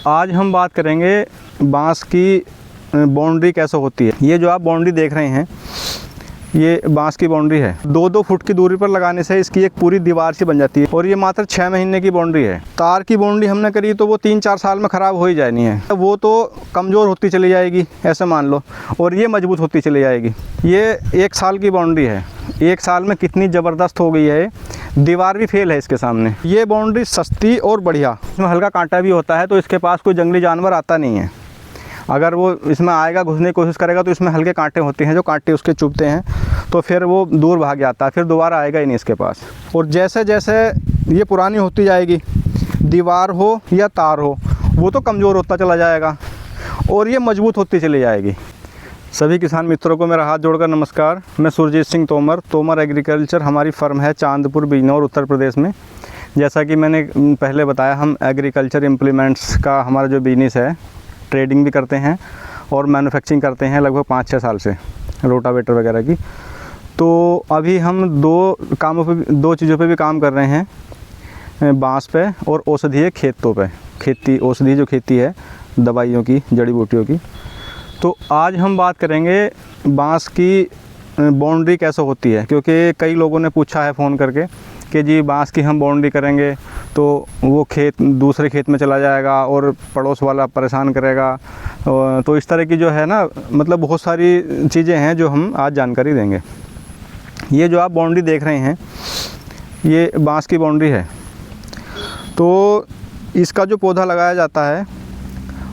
आज हम बात करेंगे बांस की बाउंड्री कैसे होती है। ये जो आप बाउंड्री देख रहे हैं ये बांस की बाउंड्री है। 2-2 फुट की दूरी पर लगाने से इसकी एक पूरी दीवार सी बन जाती है और ये मात्र 6 महीने की बाउंड्री है। तार की बाउंड्री हमने करी तो वो 3-4 साल में ख़राब हो ही जानी है। वो तो कमज़ोर होती चली जाएगी ऐसे मान लो, और ये मजबूत होती चली जाएगी। ये 1 साल की बाउंड्री है। 1 साल में कितनी ज़बरदस्त हो गई है, दीवार भी फेल है इसके सामने। ये बाउंड्री सस्ती और बढ़िया। इसमें हल्का कांटा भी होता है तो इसके पास कोई जंगली जानवर आता नहीं है। अगर वो इसमें आएगा, घुसने की कोशिश करेगा तो इसमें हल्के कांटे होते हैं, जो कांटे उसके चुभते हैं तो फिर वो दूर भाग जाता है, फिर दोबारा आएगा ही नहीं इसके पास। और जैसे जैसे ये पुरानी होती जाएगी, दीवार हो या तार हो, वो तो कमज़ोर होता चला जाएगा और ये मजबूत होती चली जाएगी। सभी किसान मित्रों को मेरा हाथ जोड़कर नमस्कार। मैं सुरजीत सिंह तोमर एग्रीकल्चर, हमारी फर्म है चांदपुर, बिजनौर, उत्तर प्रदेश में। जैसा कि मैंने पहले बताया, हम एग्रीकल्चर इम्प्लीमेंट्स का हमारा जो बिजनेस है, ट्रेडिंग भी करते हैं और मैन्युफैक्चरिंग करते हैं लगभग 5-6 साल से, रोटावेटर वगैरह की। तो अभी हम 2 चीज़ों पे भी काम कर रहे हैं, बांस पे और औषधीय खेतों पे। औषधि जो खेती है दवाइयों की, जड़ी बूटियों की। तो आज हम बात करेंगे बांस की बाउंड्री कैसे होती है, क्योंकि कई लोगों ने पूछा है फ़ोन करके कि जी बांस की हम बाउंड्री करेंगे तो वो खेत दूसरे खेत में चला जाएगा और पड़ोस वाला परेशान करेगा। तो इस तरह की जो है ना, मतलब बहुत सारी चीज़ें हैं जो हम आज जानकारी देंगे। ये जो आप बाउंड्री देख रहे हैं ये बांस की बाउंड्री है। तो इसका जो पौधा लगाया जाता है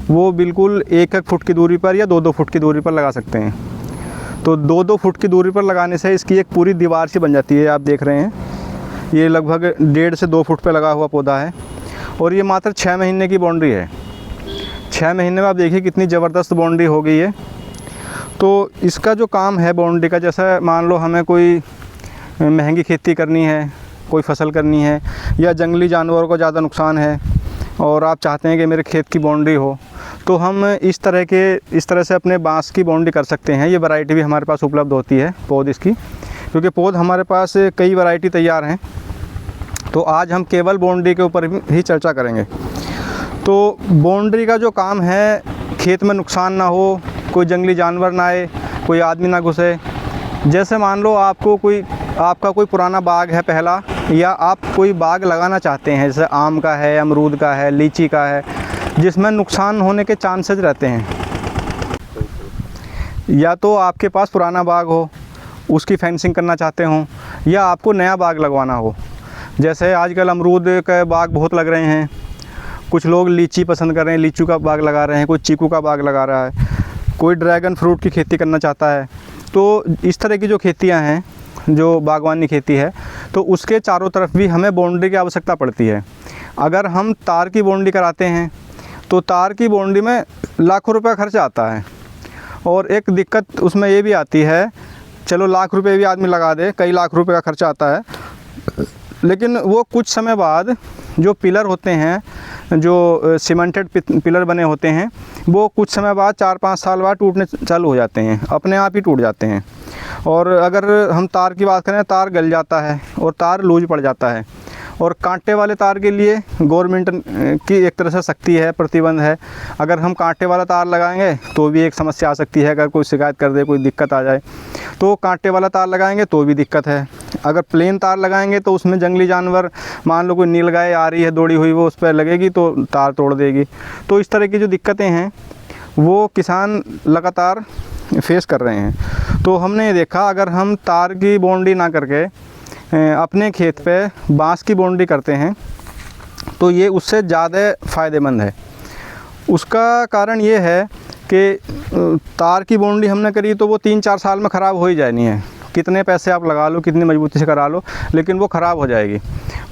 वो बिल्कुल 1-1 फुट की दूरी पर या 2-2 फुट की दूरी पर लगा सकते हैं। तो 2-2 फुट की दूरी पर लगाने से इसकी एक पूरी दीवार सी बन जाती है। आप देख रहे हैं ये लगभग 1.5 से 2 फुट पे लगा हुआ पौधा है और ये मात्र 6 महीने की बाउंड्री है। 6 महीने में आप देखिए कितनी ज़बरदस्त बाउंड्री हो गई है। तो इसका जो काम है बाउंड्री का, जैसा मान लो हमें कोई महंगी खेती करनी है, कोई फसल करनी है, या जंगली जानवरों को ज़्यादा नुकसान है और आप चाहते हैं कि मेरे खेत की बाउंड्री हो, तो हम इस तरह से अपने बांस की बाउंड्री कर सकते हैं। ये वैरायटी भी हमारे पास उपलब्ध होती है पौध इसकी, क्योंकि पौध हमारे पास कई वैरायटी तैयार हैं। तो आज हम केवल बाउंड्री के ऊपर ही चर्चा करेंगे। तो बाउंड्री का जो काम है, खेत में नुकसान ना हो, कोई जंगली जानवर ना आए, कोई आदमी ना घुसे। जैसे मान लो आपका कोई पुराना बाग है पहला, या आप कोई बाग लगाना चाहते हैं, जैसे आम का है, अमरूद का है, लीची का है, जिसमें नुकसान होने के चांसेस रहते हैं। या तो आपके पास पुराना बाग हो, उसकी फेंसिंग करना चाहते हों, या आपको नया बाग लगवाना हो। जैसे आजकल अमरूद के बाग बहुत लग रहे हैं, कुछ लोग लीची पसंद कर रहे हैं, लीचू का बाग लगा रहे हैं, कोई चीकू का बाग लगा रहा है, कोई ड्रैगन फ्रूट की खेती करना चाहता है। तो इस तरह की जो खेतियां हैं, जो बागवानी खेती है, तो उसके चारों तरफ भी हमें बाउंड्री की आवश्यकता पड़ती है। अगर हम तार की बाउंड्री कराते हैं तो तार की बाउंड्री में लाखों रुपये खर्च आता है। और एक दिक्कत उसमें ये भी आती है, चलो लाख रुपए भी आदमी लगा दे, कई लाख रुपए का खर्चा आता है, लेकिन वो कुछ समय बाद जो पिलर होते हैं, जो सीमेंटेड पिलर बने होते हैं, वो कुछ समय बाद 4-5 साल बाद टूटने चालू हो जाते हैं, अपने आप ही टूट जाते हैं। और अगर हम तार की बात करें, तार गल जाता है और तार लूज पड़ जाता है। और कांटे वाले तार के लिए गवर्नमेंट की एक तरह से सख्ती है, प्रतिबंध है। अगर हम कांटे वाला तार लगाएंगे तो भी एक समस्या आ सकती है, अगर कोई शिकायत कर दे, कोई दिक्कत आ जाए तो कांटे वाला तार लगाएंगे तो भी दिक्कत है। अगर प्लेन तार लगाएंगे तो उसमें जंगली जानवर, मान लो कोई नीलगाय आ रही है दौड़ी हुई, वो उस पर लगेगी तो तार तोड़ देगी। तो इस तरह की जो दिक्कतें हैं वो किसान लगातार फेस कर रहे हैं। तो हमने देखा, अगर हम तार की बाउंड्री ना करके अपने खेत पे बांस की बाउंड्री करते हैं तो ये उससे ज़्यादा फ़ायदेमंद है। उसका कारण ये है कि तार की बाउंड्री हमने करी तो वो 3-4 साल में ख़राब हो ही जानी है। कितने पैसे आप लगा लो, कितनी मजबूती से करा लो, लेकिन वो ख़राब हो जाएगी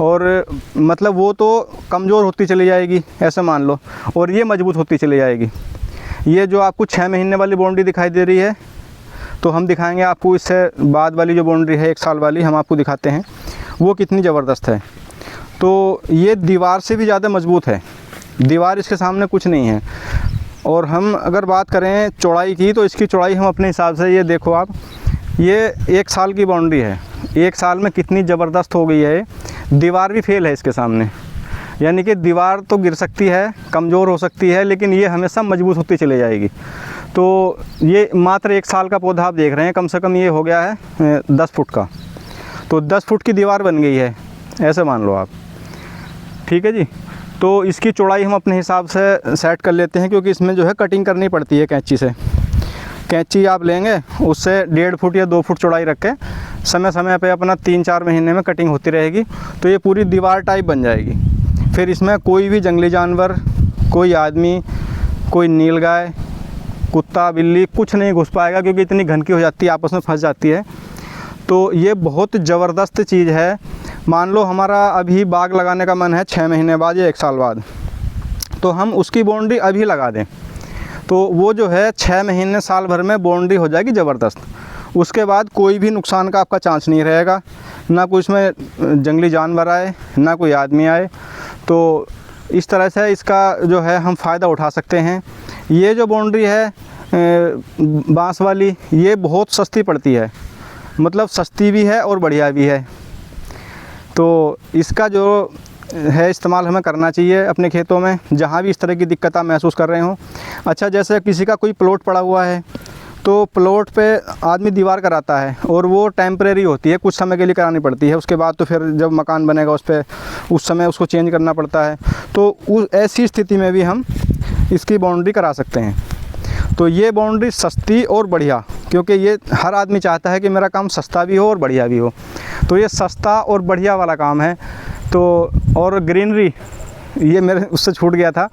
और मतलब वो तो कमज़ोर होती चली जाएगी ऐसे मान लो, और ये मजबूत होती चली जाएगी। ये जो आपको 6 महीने वाली बाउंड्री दिखाई दे रही है, तो हम दिखाएंगे आपको इससे बाद वाली जो बाउंड्री है 1 साल वाली, हम आपको दिखाते हैं वो कितनी ज़बरदस्त है। तो ये दीवार से भी ज़्यादा मजबूत है, दीवार इसके सामने कुछ नहीं है। और हम अगर बात करें चौड़ाई की, तो इसकी चौड़ाई हम अपने हिसाब से, ये देखो आप, ये 1 साल की बाउंड्री है। 1 साल में कितनी ज़बरदस्त हो गई है, दीवार भी फेल है इसके सामने। यानी कि दीवार तो गिर सकती है, कमज़ोर हो सकती है, लेकिन ये हमेशा मजबूत होती चली जाएगी। तो ये मात्र 1 साल का पौधा आप देख रहे हैं, कम से कम ये हो गया है 10 फुट का। तो 10 फुट की दीवार बन गई है, ऐसे मान लो आप। ठीक है जी। तो इसकी चौड़ाई हम अपने हिसाब से सेट कर लेते हैं, क्योंकि इसमें जो है कटिंग करनी पड़ती है कैंची से। कैंची आप लेंगे, उससे 1.5 फुट या 2 फुट चौड़ाई रख के समय समय पे अपना 3-4 महीने में कटिंग होती रहेगी, तो ये पूरी दीवार टाइप बन जाएगी। फिर इसमें कोई भी जंगली जानवर, कोई आदमी, कोई नीलगाय, कुत्ता, बिल्ली कुछ नहीं घुस पाएगा, क्योंकि इतनी घन की हो जाती है, आपस में फंस जाती है। तो ये बहुत ज़बरदस्त चीज़ है। मान लो हमारा अभी बाग लगाने का मन है 6 महीने बाद या 1 साल बाद, तो हम उसकी बाउंड्री अभी लगा दें, तो वो जो है 6 महीने साल भर में बाउंड्री हो जाएगी ज़बरदस्त। उसके बाद कोई भी नुकसान का आपका चांस नहीं रहेगा, ना कोई इसमें जंगली जानवर आए, ना कोई आदमी आए। तो इस तरह से इसका जो है हम फ़ायदा उठा सकते हैं। ये जो बाउंड्री है बांस वाली, ये बहुत सस्ती पड़ती है, मतलब सस्ती भी है और बढ़िया भी है। तो इसका जो है इस्तेमाल हमें करना चाहिए अपने खेतों में, जहाँ भी इस तरह की दिक्कत आप महसूस कर रहे हो। अच्छा, जैसे किसी का कोई प्लॉट पड़ा हुआ है, तो प्लॉट पे आदमी दीवार कराता है और वो टेम्परेरी होती है, कुछ समय के लिए करानी पड़ती है। उसके बाद तो फिर जब मकान बनेगा उस समय उसको चेंज करना पड़ता है। तो ऐसी स्थिति में भी हम इसकी बाउंड्री करा सकते हैं। तो ये बाउंड्री सस्ती और बढ़िया, क्योंकि ये हर आदमी चाहता है कि मेरा काम सस्ता भी हो और बढ़िया भी हो। तो ये सस्ता और बढ़िया वाला काम है। तो और ग्रीनरी, ये मेरे उससे छूट गया था।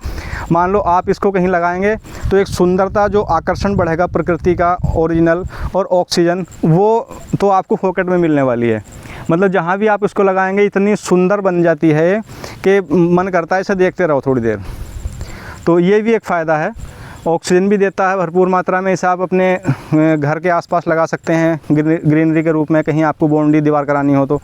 मान लो आप इसको कहीं लगाएंगे तो एक सुंदरता, जो आकर्षण बढ़ेगा प्रकृति का ओरिजिनल, और ऑक्सीजन वो तो आपको फोकट में मिलने वाली है। मतलब जहाँ भी आप इसको लगाएंगे इतनी सुंदर बन जाती है कि मन करता है इसे देखते रहो थोड़ी देर। तो ये भी एक फ़ायदा है, ऑक्सीजन भी देता है भरपूर मात्रा में। इसे आप अपने घर के आसपास लगा सकते हैं ग्रीनरी के रूप में, कहीं आपको बाउंड्री दीवार करानी हो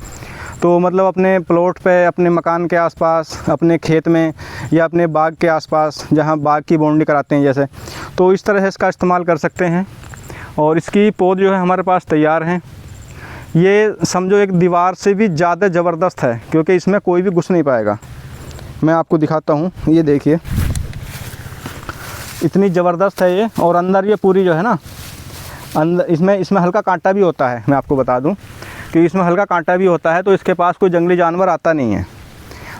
तो मतलब अपने प्लॉट पे, अपने मकान के आसपास, अपने खेत में या अपने बाग के आसपास, जहाँ बाग की बाउंड्री कराते हैं जैसे, तो इस तरह से इसका इस्तेमाल कर सकते हैं। और इसकी पौध जो है हमारे पास तैयार हैं। ये समझो एक दीवार से भी ज़्यादा ज़बरदस्त है, क्योंकि इसमें कोई भी घुस नहीं पाएगा। मैं आपको दिखाता हूँ, ये देखिए इतनी ज़बरदस्त है ये। और अंदर ये पूरी जो है ना, अंदर इसमें हल्का कांटा भी होता है। मैं आपको बता दूं कि इसमें हल्का कांटा भी होता है, तो इसके पास कोई जंगली जानवर आता नहीं है।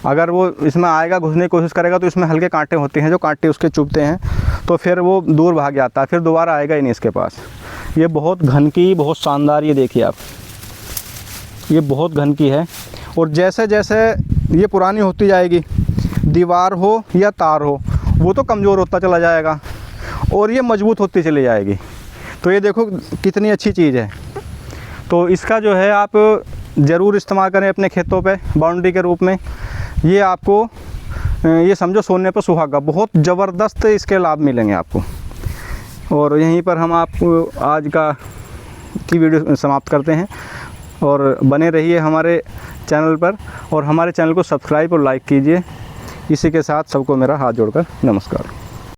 अगर वो इसमें आएगा, घुसने की कोशिश करेगा, तो इसमें हल्के कांटे होते हैं, जो कांटे उसके चुभते हैं, तो फिर वो दूर भाग जाता है, फिर दोबारा आएगा ही नहीं इसके पास। ये बहुत घन की, बहुत शानदार, ये देखिए आप, ये बहुत घन की है। और जैसे जैसे ये पुरानी होती जाएगी, दीवार हो या तार हो, वो तो कमज़ोर होता चला जाएगा और ये मजबूत होती चली जाएगी। तो ये देखो कितनी अच्छी चीज़ है। तो इसका जो है आप ज़रूर इस्तेमाल करें अपने खेतों पे बाउंड्री के रूप में। ये आपको, ये समझो सोने पर सुहागा, बहुत ज़बरदस्त इसके लाभ मिलेंगे आपको। और यहीं पर हम आपको आज की वीडियो समाप्त करते हैं। और बने रहिए हमारे चैनल पर, और हमारे चैनल को सब्सक्राइब और लाइक कीजिए। इसी के साथ सबको मेरा हाथ जोड़कर नमस्कार।